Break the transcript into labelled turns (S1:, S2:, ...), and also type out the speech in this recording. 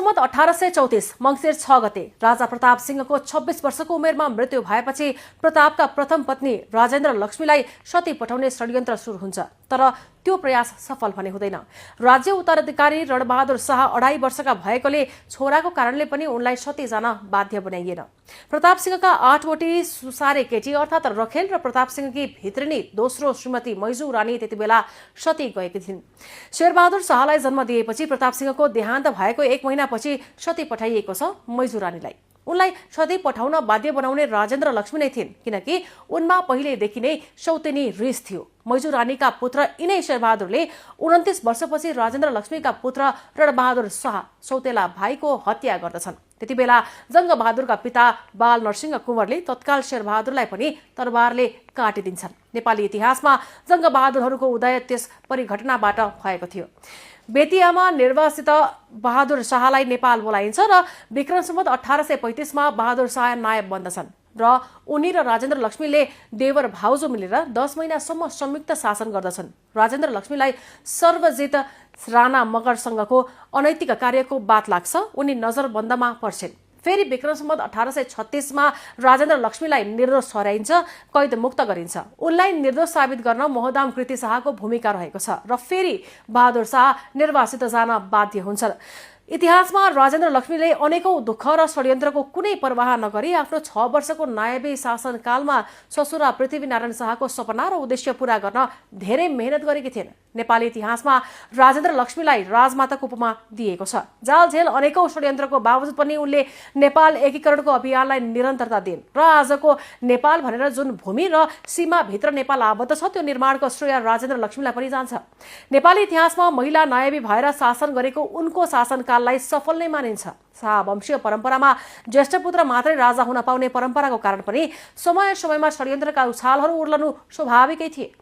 S1: सम्वत 1834 मङ्सिर 6 गते राजा प्रताप सिंहको 26 वर्षको उमेरमा मृत्यु भएपछि प्रतापका प्रथम पत्नी राजेन्द्र लक्ष्मीलाई सती पठाउने षड्यन्त्र सुरु हुन्छ। तर त्यो प्रयास सफल भने हुँदैन। राज्य उत्तराधिकारी रणबहादुर शाह 2.5 वर्षका भएकोले छोराको कारणले पनि उनलाई सती जान बाध्य बनाइएन। प्रताप सिंहका 8वटी सुसारे केटी अर्थात् रखेल र प्रताप सिंहकी भित्रिनी दोस्रो श्रीमती मैजू रानी त्यति बेला सती गएकी थिइन्। शेरबहादुर शाहलाई जन्म दिएपछि प्रताप सिंहको देहान्त भएको 1 महिनापछि सती पठाइएको छ मैजू रानीलाई। उनलाई सती पठाउन बाध्य बनाउने राजेन्द्र लक्ष्मी नै थिइन्, किनकि उनमा पहिलेदेखि नै सौतेनी रिस थियो। मैजू रानीका पुत्र यिनै शेरबहादुरले 29 वर्षपछि राजेन्द्र लक्ष्मीका पुत्र रणबहादुर शाह सौतेला भाइको हत्या गर्दछन्। त्यति बेला जङ्गबहादुरका पिता बाल नरसिंह कुँवरले तत्काल शेरबहादुरलाई पनि तरबारले काटिदिन्छन्। नेपाली इतिहासमा जङ्गबहादुरहरूको उदय त्यस परिघटनाबाट भएको थियो। बेतियामा निर्वासित बहादुर शाहलाई नेपाल बोलाइन्छ र विक्रम सम्वत 1835 मा बहादुर शाह नायब बन्दछन् र उनी र राजेन्द्र लक्ष्मीले देवर भाउजू मिलेर 10 महिनासम्म संयुक्त शासन गर्दछन्। राजेन्द्र लक्ष्मीलाई सर्वजित राणा मगरसँगको अनैतिक कार्यको बात लाग्छ। उनी नजरबन्दमा पर्छिन्। फेरि विक्रम सम्वत 1836 मा राजेन्द्र लक्ष्मीलाई निर्दोष ठहराइन्छ, कैद मुक्त गरिन्छ। उनलाई निर्दोष साबित गर्न मोहदाम कृति शाहको भूमिका रहेको छ र फेरि बहादुर शाह निर्वासित जान बाध्य हुन्छ। इतिहासमा राजेन्द्र लक्ष्मीले अनेकौं दुःख र षड्यन्त्रको कुनै परवाह नगरी आफ्नो 6 वर्षको नायबी शासनकालमा ससुरा पृथ्वीनारायण शाहको सपना र उद्देश्य पूरा गर्न धेरै मेहनत गरेकी थिइन्। नेपाली इतिहासमा राजेन्द्र लक्ष्मीलाई राजमाताको उपमा दिएको छ। जालझेल अनेकौं षड्यन्त्रको बावजुद पनि उनले नेपाल एकीकरणको अभियानलाई निरन्तरता दिइन् र आजको नेपाल भनेर जुन भूमि र सीमाभित्र नेपाल आबद्ध छ त्यो निर्माणको श्रेय राजेन्द्र लक्ष्मीलाई पनि जान्छ। नेपाली इतिहासमा महिला नायबी भएर शासन गरेको उनको शासनकाललाई सफल नै मानिन्छ। शाहवंशीय परम्परामा ज्येष्ठ पुत्र मात्रै राजा हुन पाउने परम्पराको कारण पनि समय समयमा षड्यन्त्रका उछालहरू उर्लनु स्वाभाविकै थिए।